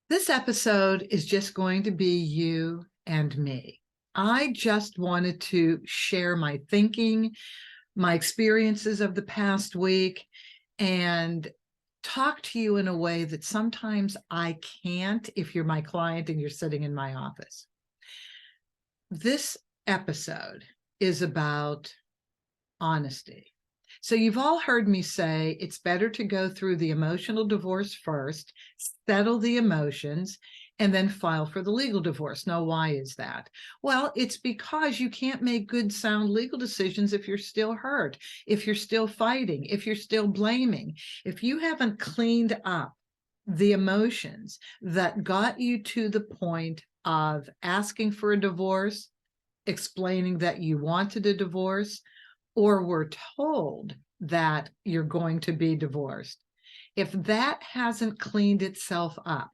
This episode is just going to be you and me. I just wanted to share my thinking, my experiences of the past week, and talk to you in a way that sometimes I can't if you're my client and you're sitting in my office. This episode is about honesty. So you've all heard me say it's better to go through the emotional divorce first, settle the emotions, and then file for the legal divorce. Now, why is that? Well, it's because you can't make good, sound legal decisions if you're still hurt, if you're still fighting, if you're still blaming. If you haven't cleaned up the emotions that got you to the point of asking for a divorce, explaining that you wanted a divorce, or were told that you're going to be divorced, if that hasn't cleaned itself up,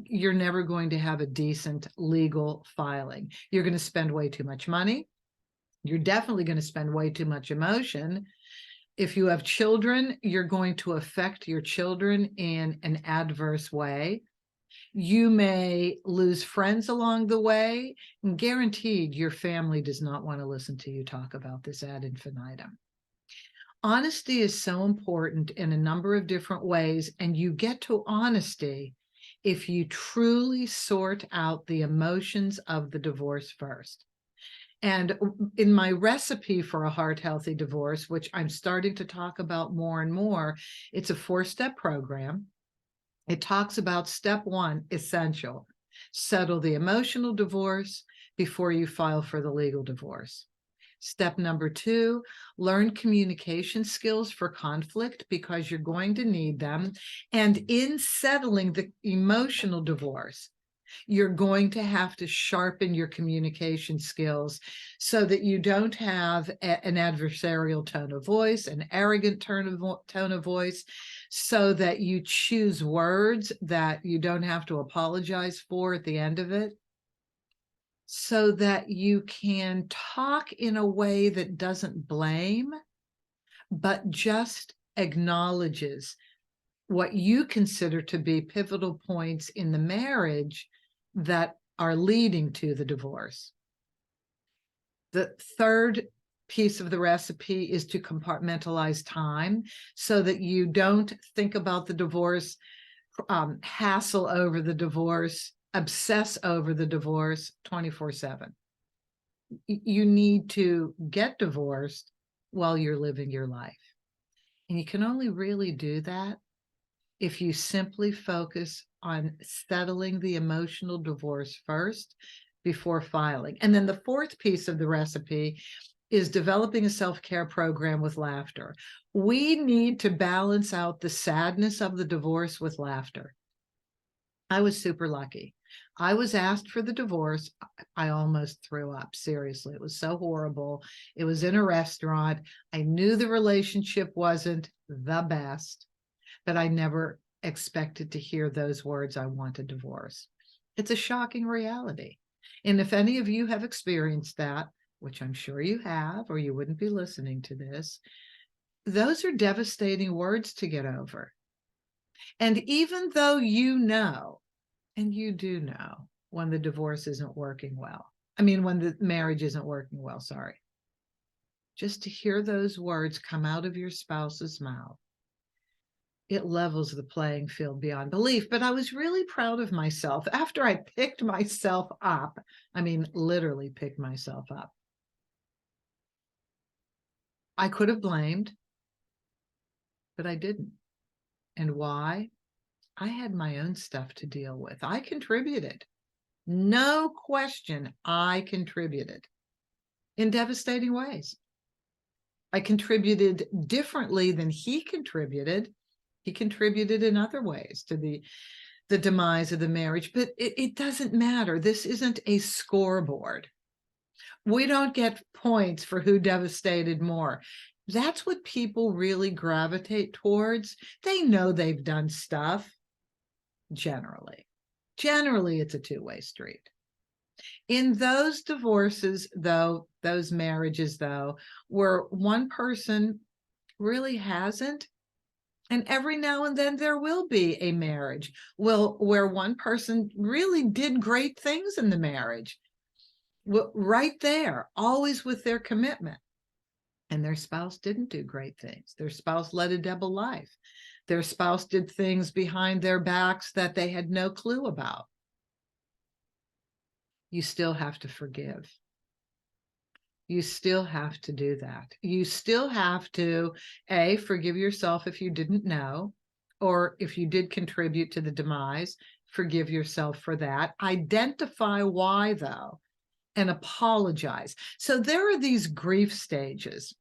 you're never going to have a decent legal filing. You're going to spend way too much money. You're definitely going to spend way too much emotion. If you have children, you're going to affect your children in an adverse way. You may lose friends along the way, and guaranteed your family does not want to listen to you talk about this ad infinitum. Honesty is so important in a number of different ways, and you get to honesty if you truly sort out the emotions of the divorce first. And in my recipe for a heart-healthy divorce, which I'm starting to talk about more and more, it's a 4-step program. It talks about step 1, essential. Settle the emotional divorce before you file for the legal divorce. Step number 2, learn communication skills for conflict because you're going to need them. And in settling the emotional divorce, you're going to have to sharpen your communication skills so that you don't have an adversarial tone of voice, an arrogant tone of voice, so that you choose words that you don't have to apologize for at the end of it, so that you can talk in a way that doesn't blame, but just acknowledges what you consider to be pivotal points in the marriage that are leading to the divorce. The third piece of the recipe is to compartmentalize time so that you don't think about the divorce, hassle over the divorce, obsess over the divorce 24/7. You need to get divorced while you're living your life. And you can only really do that if you simply focus on settling the emotional divorce first before filing. And then the fourth piece of the recipe is developing a self-care program with laughter. We need to balance out the sadness of the divorce with laughter. I was super lucky. I was asked for the divorce. I almost threw up. Seriously, it was so horrible. It was in a restaurant. I knew the relationship wasn't the best, but I never expected to hear those words, "I want a divorce." It's a shocking reality. And if any of you have experienced that, which I'm sure you have, or you wouldn't be listening to this, those are devastating words to get over. And even though you know, and you do know, when the divorce isn't working well, when the marriage isn't working well, sorry, just to hear those words come out of your spouse's mouth, it levels the playing field beyond belief. But I was really proud of myself after I picked myself up. Literally picked myself up. I could have blamed, but I didn't. And why? I had my own stuff to deal with. I contributed. No question, I contributed in devastating ways. I contributed differently than he contributed. He contributed in other ways to the demise of the marriage, but it doesn't matter. This isn't a scoreboard. We don't get points for who devastated more. That's what people really gravitate towards. They know they've done stuff, generally. Generally, it's a two-way street. In those divorces, though, those marriages, though, where one person really hasn't, And every now and then there will be a marriage where one person really did great things in the marriage, right there, always with their commitment. And their spouse didn't do great things. Their spouse led a double life. Their spouse did things behind their backs that they had no clue about. You still have to forgive. You still have to do that. You still have to, forgive yourself if you didn't know, or if you did contribute to the demise, forgive yourself for that. Identify why, though, and apologize. So there are these grief stages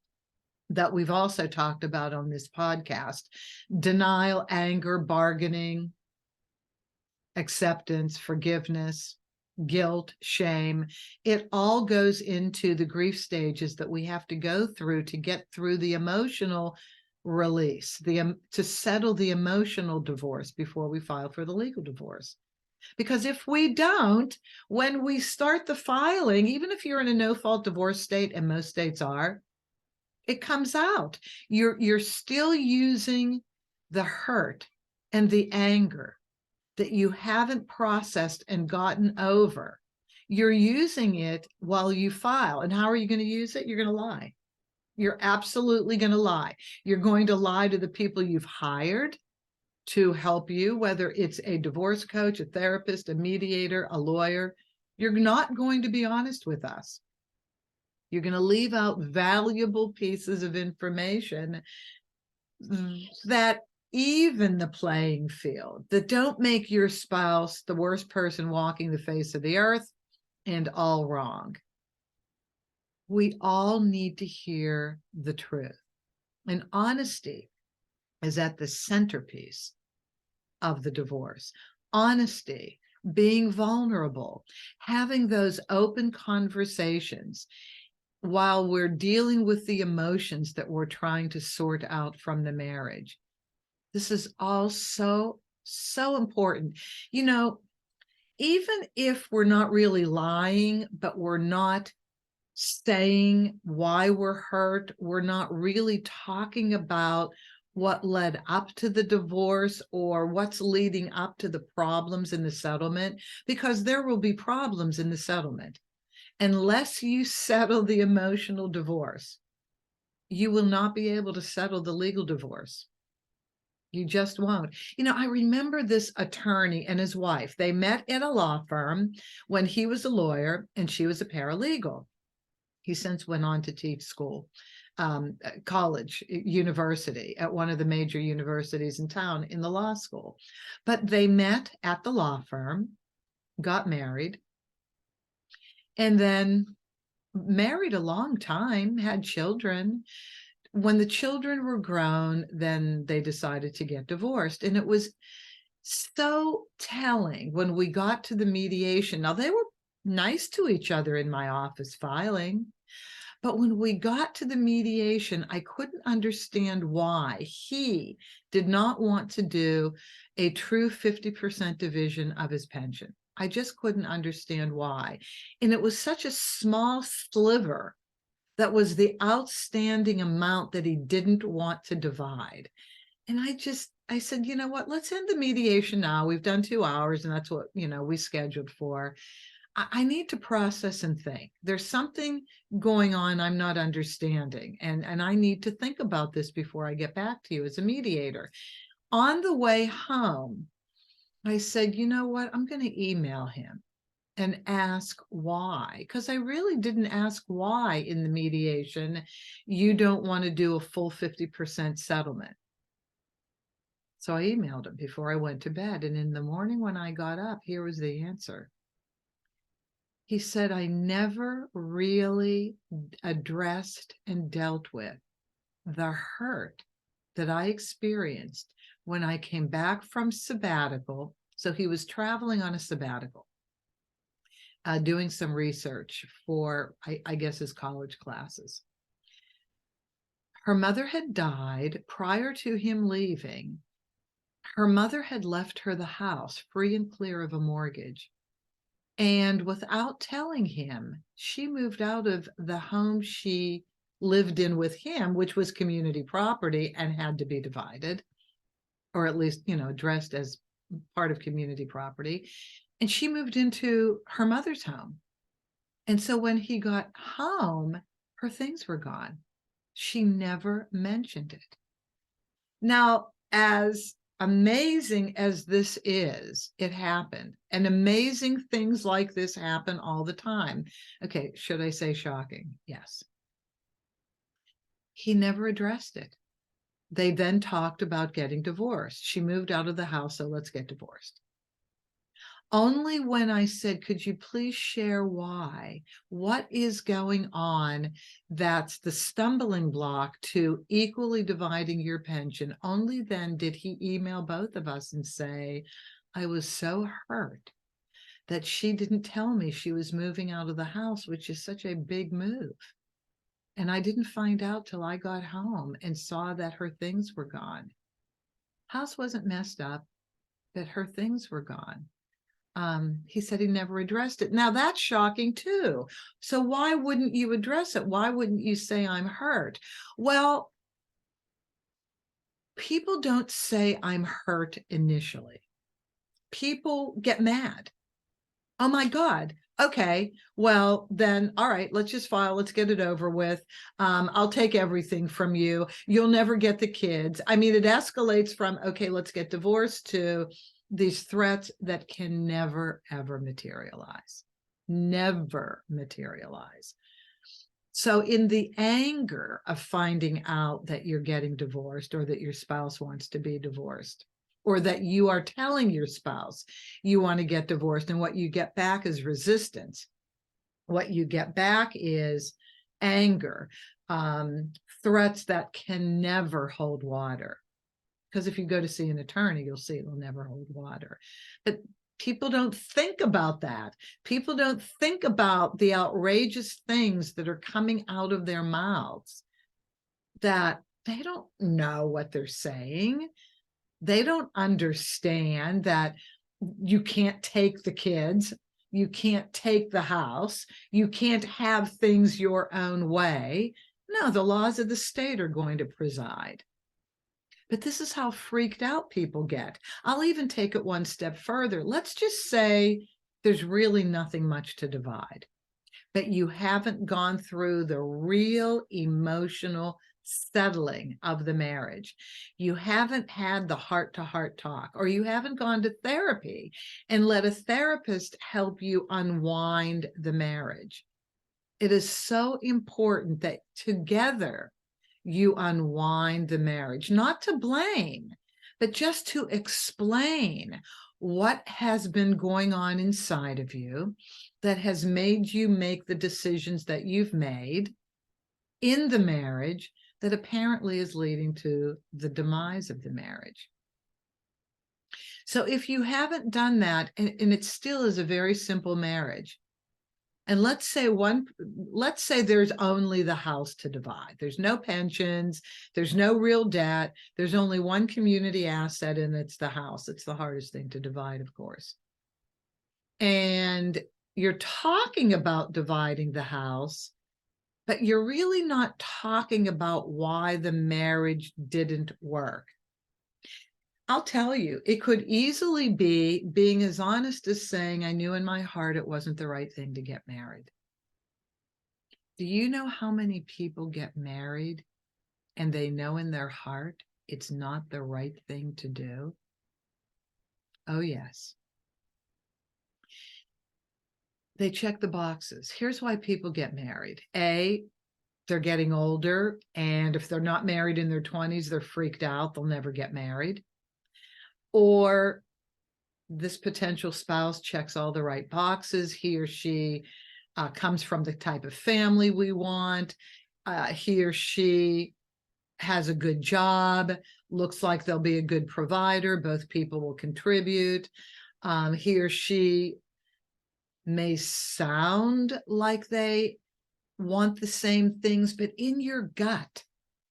that we've also talked about on this podcast: denial, anger, bargaining, acceptance, forgiveness, guilt, shame. It all goes into the grief stages that we have to go through to get through the emotional release, to settle the emotional divorce before we file for the legal divorce. Because if we don't, when we start the filing, even if you're in a no-fault divorce state, and most states are, it comes out. You're still using the hurt and the anger that you haven't processed and gotten over. You're using it while you file. And how are you going to use it? You're going to lie. You're absolutely going to lie. You're going to lie to the people you've hired to help you, whether it's a divorce coach, a therapist, a mediator, a lawyer. You're not going to be honest with us. You're going to leave out valuable pieces of information that even the playing field, that don't make your spouse the worst person walking the face of the earth and all wrong. We all need to hear the truth. And honesty is at the centerpiece of the divorce. Honesty, being vulnerable, having those open conversations while we're dealing with the emotions that we're trying to sort out from the marriage. This is all so, so important. You know, even if we're not really lying, but we're not saying why we're hurt, we're not really talking about what led up to the divorce or what's leading up to the problems in the settlement, because there will be problems in the settlement. Unless you settle the emotional divorce, you will not be able to settle the legal divorce. You just won't. You know, I remember this attorney and his wife. They met at a law firm when he was a lawyer and she was a paralegal. He since went on to teach school, college, university, at one of the major universities in town in the law school. But they met at the law firm, got married, and then married a long time, had children. When the children were grown, then they decided to get divorced. And it was so telling when we got to the mediation. Now, they were nice to each other in my office filing, but when we got to the mediation, I couldn't understand why he did not want to do a true 50% division of his pension. I just couldn't understand why. And it was such a small sliver that was the outstanding amount that he didn't want to divide. And I said, you know what, let's end the mediation now. We've done 2 hours and that's what, we scheduled for. I need to process and think. There's something going on I'm not understanding. And I need to think about this before I get back to you as a mediator. On the way home, I said, you know what, I'm going to email him and ask why, because I really didn't ask why in the mediation you don't want to do a full 50% settlement. So I emailed him before I went to bed. And in the morning when I got up, here was the answer. He said, I never really addressed and dealt with the hurt that I experienced when I came back from sabbatical. So he was traveling on a sabbatical, doing some research for, I guess, his college classes. Her mother had died prior to him leaving. Her mother had left her the house free and clear of a mortgage. And without telling him, she moved out of the home she lived in with him, which was community property and had to be divided. or at least, addressed as part of community property. And she moved into her mother's home. And so when he got home, her things were gone. She never mentioned it. Now, as amazing as this is, it happened. And amazing things like this happen all the time. Okay, should I say shocking? Yes. He never addressed it. They then talked about getting divorced. She moved out of the house, so let's get divorced. Only when I said, could you please share why? What is going on that's the stumbling block to equally dividing your pension? Only then did he email both of us and say, I was so hurt that she didn't tell me she was moving out of the house, which is such a big move. And I didn't find out till I got home and saw that her things were gone. House wasn't messed up, but her things were gone. He said he never addressed it. Now that's shocking too. So why wouldn't you address it? Why wouldn't you say I'm hurt? Well, people don't say I'm hurt initially. People get mad. Oh my God. Okay, well then, all right, let's just file. Let's get it over with. I'll take everything from you. You'll never get the kids. I mean, it escalates from, okay, let's get divorced to these threats that can never, ever materialize. Never materialize. So in the anger of finding out that you're getting divorced or that your spouse wants to be divorced, or that you are telling your spouse you want to get divorced, and what you get back is resistance. What you get back is anger, threats that can never hold water. Because if you go to see an attorney, you'll see it will never hold water. But people don't think about that. People don't think about the outrageous things that are coming out of their mouths, that they don't know what they're saying. They don't understand that you can't take the kids, you can't take the house, you can't have things your own way. No, the laws of the state are going to preside. But this is how freaked out people get. I'll even take it one step further. Let's just say there's really nothing much to divide, but you haven't gone through the real emotional settling of the marriage. You haven't had the heart-to-heart talk, or you haven't gone to therapy and let a therapist help you unwind the marriage. It is so important that together you unwind the marriage, not to blame, but just to explain what has been going on inside of you that has made you make the decisions that you've made in the marriage that apparently is leading to the demise of the marriage. So if you haven't done that, and it still is a very simple marriage, and let's say there's only the house to divide. There's no pensions, there's no real debt, there's only one community asset, and it's the house. It's the hardest thing to divide, of course. And you're talking about dividing the house, but you're really not talking about why the marriage didn't work. I'll tell you, it could easily be being as honest as saying, I knew in my heart it wasn't the right thing to get married. Do you know how many people get married and they know in their heart it's not the right thing to do? Oh, yes. They check the boxes. Here's why people get married. A, they're getting older, and if they're not married in their 20s, they're freaked out. They'll never get married. Or this potential spouse checks all the right boxes. He or she comes from the type of family we want. He or she has a good job, looks like they'll be a good provider. Both people will contribute. He or she may sound like they want the same things, but in your gut,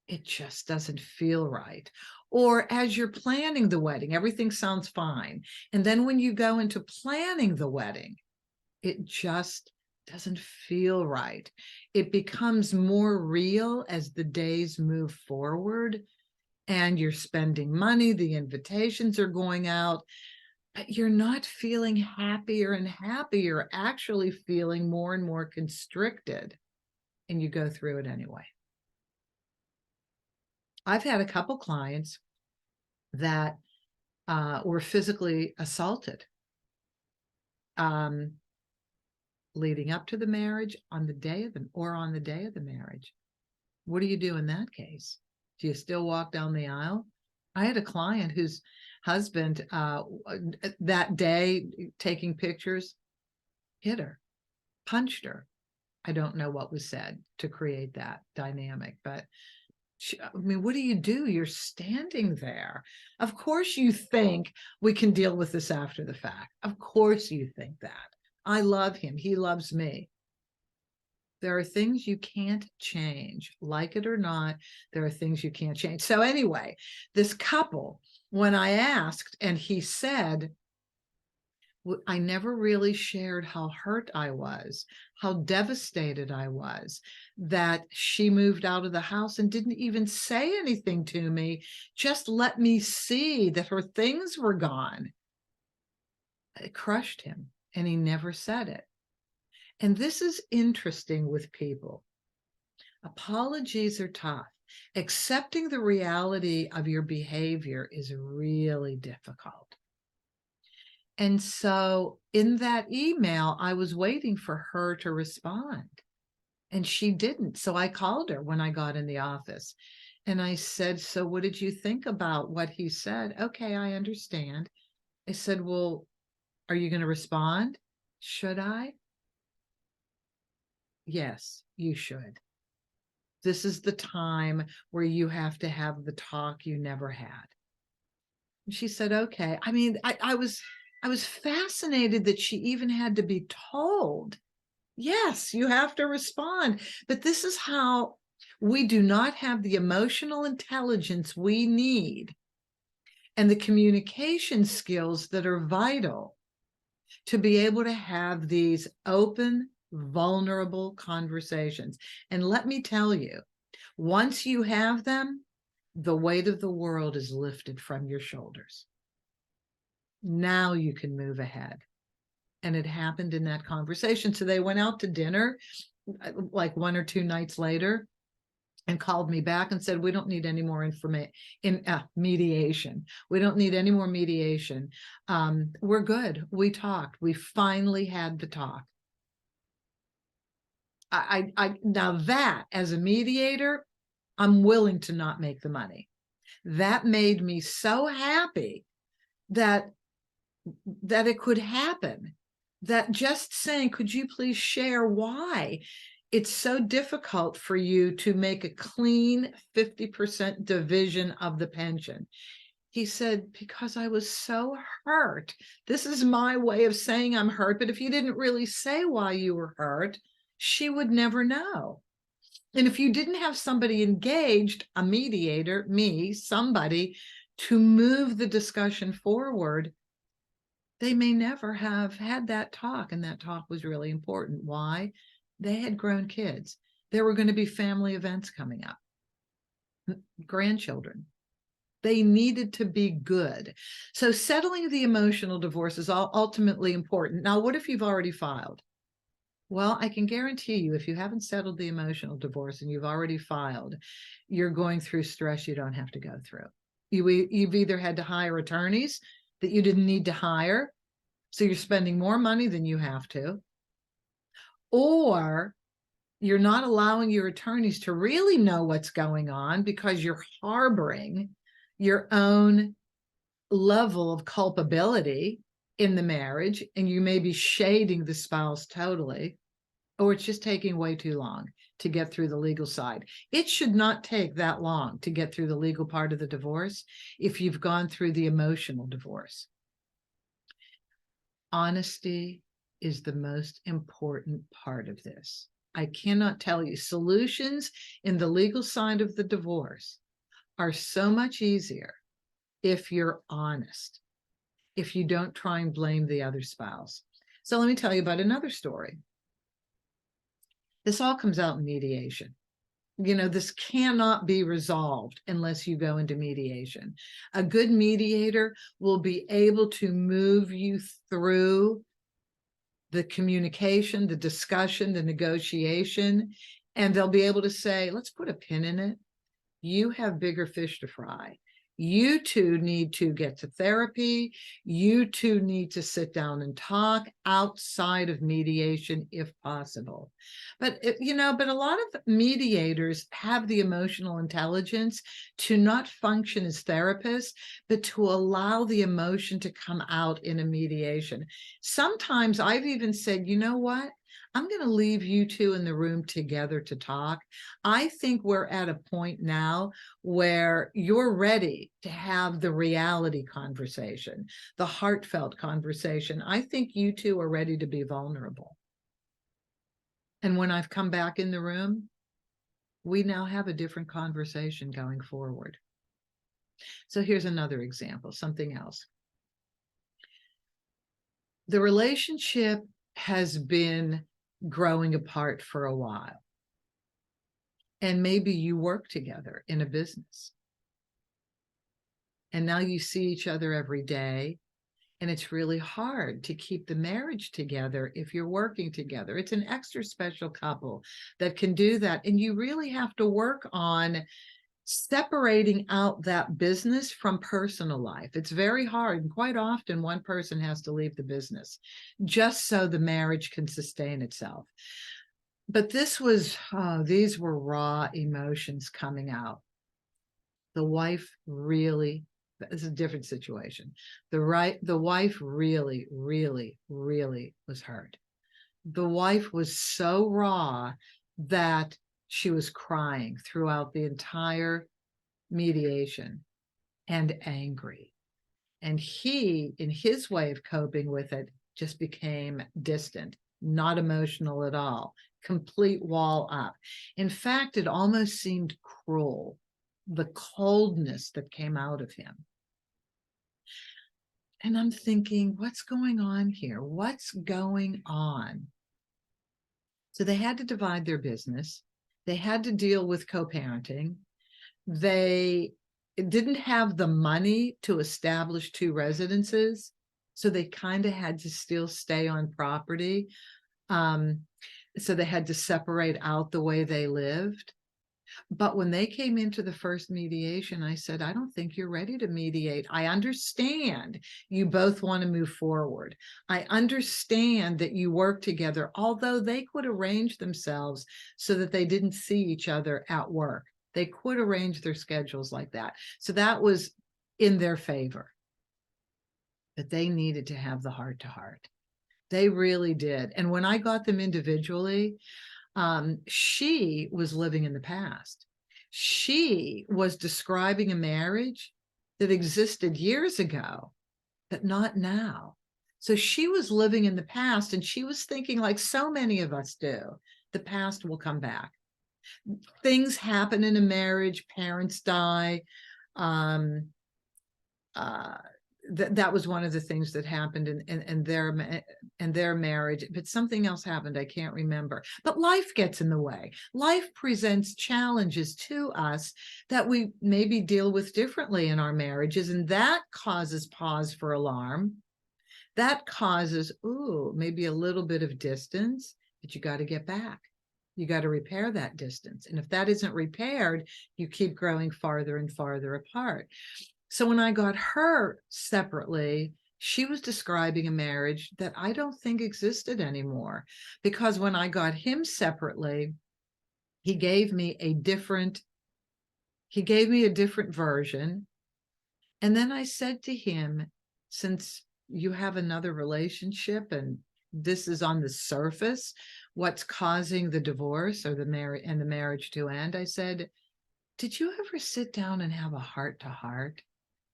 it just doesn't feel right. Or as you're planning the wedding, everything sounds fine. And then when you go into planning the wedding, it just doesn't feel right. It becomes more real as the days move forward. and you're spending money, the invitations are going out, but you're not feeling happier and happier, actually feeling more and more constricted, and you go through it anyway. I've had a couple clients that were physically assaulted leading up to the marriage, on the day of the marriage. What do you do in that case? Do you still walk down the aisle? I had a client whose husband that day, taking pictures, hit her, punched her. I don't know what was said to create that dynamic, but I mean, what do? You're standing there. Of course you think we can deal with this after the fact. Of course you think that. I love him. He loves me. There are things you can't change, like it or not. There are things you can't change. So anyway, this couple, when I asked, and he said, I never really shared how hurt I was, how devastated I was, that she moved out of the house and didn't even say anything to me, just let me see that her things were gone. It crushed him, and he never said it. And this is interesting with people. Apologies are tough. Accepting the reality of your behavior is really difficult. And so in that email, I was waiting for her to respond, and she didn't. So I called her when I got in the office, and I said, so what did you think about what he said? Okay, I understand. I said, well, are you going to respond? Should I? Yes, you should. This is the time where you have to have the talk you never had. And she said, okay. I mean, I was fascinated that she even had to be told, yes, you have to respond. But this is how we do not have the emotional intelligence we need and the communication skills that are vital to be able to have these open, vulnerable conversations. And let me tell you, once you have them, the weight of the world is lifted from your shoulders. Now you can move ahead. And it happened in that conversation. So they went out to dinner like 1 or 2 nights later and called me back and said, we don't need any more mediation. We don't need any more mediation. We're good. We talked. We finally had the talk. Now that, as a mediator, I'm willing to not make the money. That made me so happy that it could happen. That just saying, could you please share why it's so difficult for you to make a clean 50% division of the pension? He said, because I was so hurt. This is my way of saying I'm hurt, but if you didn't really say why you were hurt, she would never know. And if you didn't have somebody engaged, a mediator, me, somebody, to move the discussion forward, they may never have had that talk. And that talk was really important. Why? They had grown kids. There were going to be family events coming up, grandchildren. They needed to be good. So settling the emotional divorce is ultimately important. Now, what if you've already filed? Well, I can guarantee you, if you haven't settled the emotional divorce and you've already filed, you're going through stress you don't have to go through. You've either had to hire attorneys that you didn't need to hire, so you're spending more money than you have to, or you're not allowing your attorneys to really know what's going on because you're harboring your own level of culpability in the marriage, and you may be shading the spouse totally, or it's just taking way too long to get through the legal side. It should not take that long to get through the legal part of the divorce if you've gone through the emotional divorce. Honesty is the most important part of this. I cannot tell you, solutions in the legal side of the divorce are so much easier if you're honest, if you don't try and blame the other spouse. So let me tell you about another story. This all comes out in mediation. This cannot be resolved unless you go into mediation. A good mediator will be able to move you through the communication, the discussion, the negotiation, and they'll be able to say, let's put a pin in it. You have bigger fish to fry. You two need to get to therapy. You two need to sit down and talk outside of mediation if possible. But a lot of mediators have the emotional intelligence to not function as therapists, but to allow the emotion to come out in a mediation. Sometimes I've even said, you know what? I'm going to leave you two in the room together to talk. I think we're at a point now where you're ready to have the reality conversation, the heartfelt conversation. I think you two are ready to be vulnerable. And when I've come back in the room, we now have a different conversation going forward. So here's another example, something else. The relationship has been growing apart for a while. And maybe you work together in a business. And now you see each other every day. And it's really hard to keep the marriage together if you're working together. It's an extra special couple that can do that. And you really have to work on separating out that business from personal life. It's very hard. And quite often one person has to leave the business just so the marriage can sustain itself. But these were raw emotions coming out. The wife really, this is a different situation. The wife really, really, really was hurt. The wife was so raw that she was crying throughout the entire mediation and angry. And he, in his way of coping with it, just became distant, not emotional at all, complete wall up. In fact, it almost seemed cruel, the coldness that came out of him. And I'm thinking, what's going on here? What's going on? So they had to divide their business. They had to deal with co-parenting. They didn't have the money to establish two residences, so they kind of had to still stay on property. So they had to separate out the way they lived. But when they came into the first mediation, I said, I don't think you're ready to mediate. I understand you both want to move forward. I understand that you work together, although they could arrange themselves so that they didn't see each other at work. They could arrange their schedules like that. So that was in their favor. But they needed to have the heart-to-heart. They really did. And when I got them individually, she was living in the past. She was describing a marriage that existed years ago, but not now. So she was living in the past, and she was thinking, like so many of us do, the past will come back. Things happen in a marriage, parents die. That was one of the things that happened in their marriage, but something else happened. I can't remember. But life gets in the way. Life presents challenges to us that we maybe deal with differently in our marriages, and that causes pause for alarm. That causes, maybe a little bit of distance, but you got to get back. You got to repair that distance. And if that isn't repaired, you keep growing farther and farther apart. So when I got her separately, she was describing a marriage that I don't think existed anymore. Because when I got him separately, he gave me a different version. And then I said to him, since you have another relationship and this is on the surface, what's causing the divorce or the marriage to end, I said, did you ever sit down and have a heart-to-heart?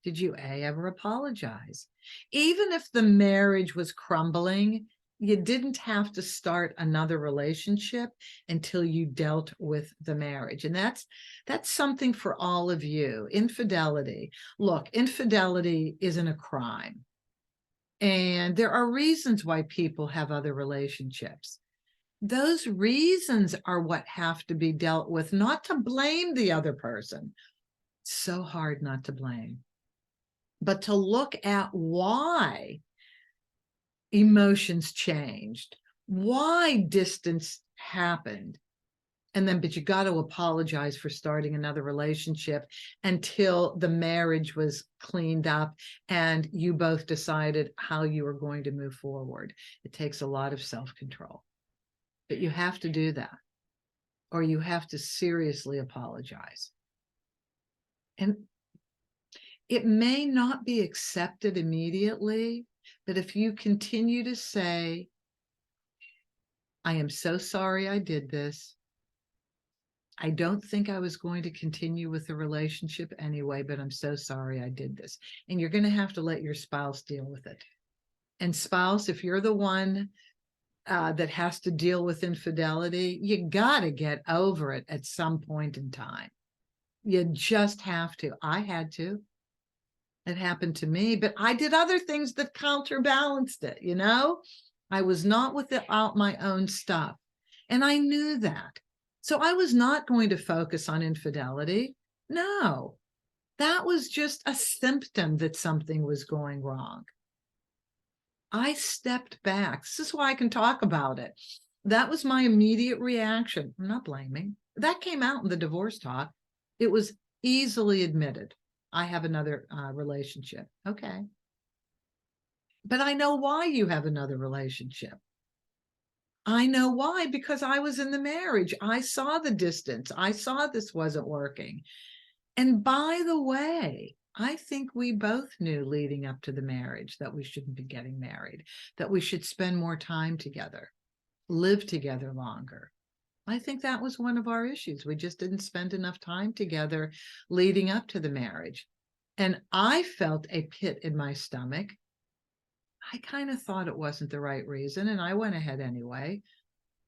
Did you ever apologize? Even if the marriage was crumbling, you didn't have to start another relationship until you dealt with the marriage. And that's something for all of you. Infidelity. Look, infidelity isn't a crime. And there are reasons why people have other relationships. Those reasons are what have to be dealt with, not to blame the other person. It's so hard not to blame, but to look at why emotions changed, why distance happened. And then, but you got to apologize for starting another relationship until the marriage was cleaned up and you both decided how you were going to move forward. It takes a lot of self-control, but you have to do that, or you have to seriously apologize. And it may not be accepted immediately, but if you continue to say, I am so sorry I did this. I don't think I was going to continue with the relationship anyway, but I'm so sorry I did this. And you're going to have to let your spouse deal with it. And spouse, if you're the one that has to deal with infidelity, you got to get over it at some point in time. You just have to. I had to. It happened to me, but I did other things that counterbalanced it, you know? I was not without my own stuff. And I knew that. So I was not going to focus on infidelity. No, that was just a symptom that something was going wrong. I stepped back. This is why I can talk about it. That was my immediate reaction. I'm not blaming. That came out in the divorce talk. It was easily admitted. I have another relationship. Okay. But I know why you have another relationship. I know why, because I was in the marriage. I saw the distance. I saw this wasn't working. And by the way, I think we both knew leading up to the marriage that we shouldn't be getting married, that we should spend more time together, live together longer. I think that was one of our issues. We just didn't spend enough time together leading up to the marriage. And I felt a pit in my stomach. I kind of thought it wasn't the right reason, and I went ahead anyway.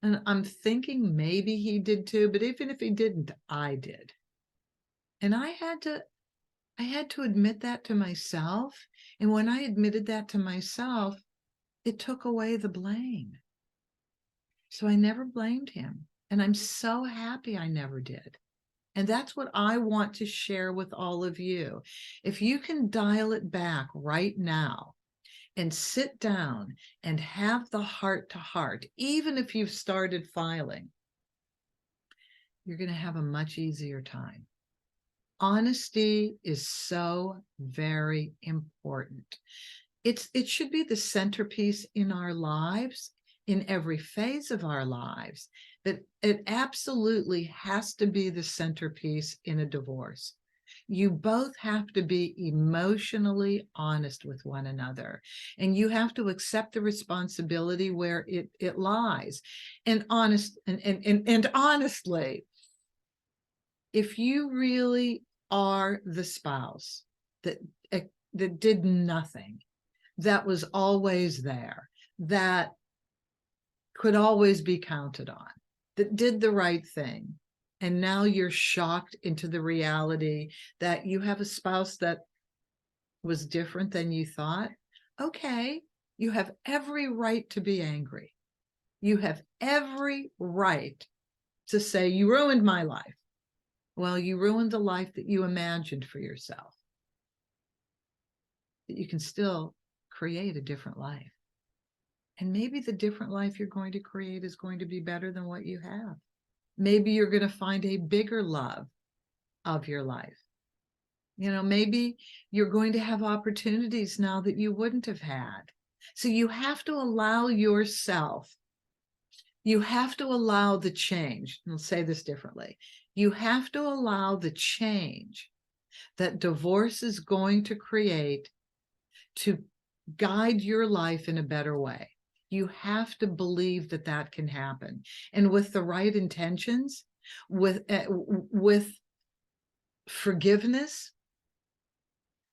And I'm thinking maybe he did too, but even if he didn't, I did. And I had to admit that to myself. And when I admitted that to myself, it took away the blame. So I never blamed him. And I'm so happy I never did. And that's what I want to share with all of you. If you can dial it back right now and sit down and have the heart to heart, even if you've started filing, you're going to have a much easier time. Honesty is so very important. It should be the centerpiece in our lives, in every phase of our lives, but it absolutely has to be the centerpiece in a divorce. You both have to be emotionally honest with one another, and you have to accept the responsibility where it lies. And honestly, if you really are the spouse that did nothing, that was always there, that could always be counted on, that did the right thing, and now you're shocked into the reality that you have a spouse that was different than you thought, okay, you have every right to be angry. You have every right to say, you ruined my life. Well, you ruined the life that you imagined for yourself. But you can still create a different life. And maybe the different life you're going to create is going to be better than what you have. Maybe you're going to find a bigger love of your life. You know, maybe you're going to have opportunities now that you wouldn't have had. So you have to allow yourself, you have to allow the change. I'll say this differently. You have to allow the change that divorce is going to create to guide your life in a better way. You have to believe that that can happen. And with the right intentions, with forgiveness,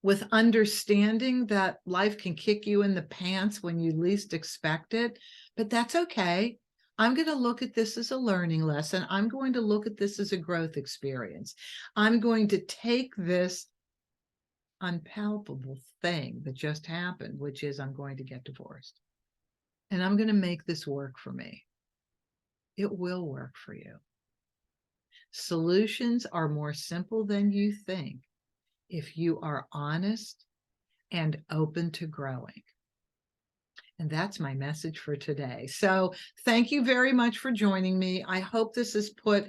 with understanding that life can kick you in the pants when you least expect it, but that's okay. I'm going to look at this as a learning lesson. I'm going to look at this as a growth experience. I'm going to take this unpalpable thing that just happened, which is I'm going to get divorced. And I'm going to make this work for me. It will work for you. Solutions are more simple than you think if you are honest and open to growing. And that's my message for today. So thank you very much for joining me. I hope this has put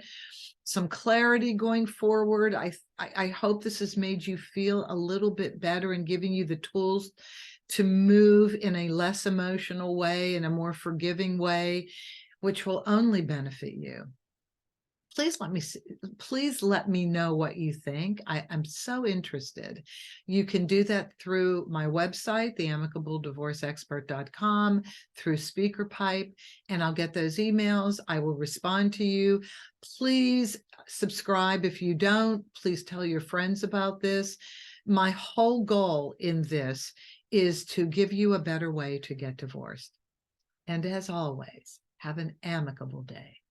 some clarity going forward. I hope this has made you feel a little bit better and giving you the tools to move in a less emotional way, in a more forgiving way, which will only benefit you. Please let me know what you think. I'm so interested. You can do that through my website, theamicableddivorceexpert.com, through SpeakerPipe, and I'll get those emails. I will respond to you. Please subscribe. If you don't, please tell your friends about this. My whole goal in this is to give you a better way to get divorced. And as always, have an amicable day.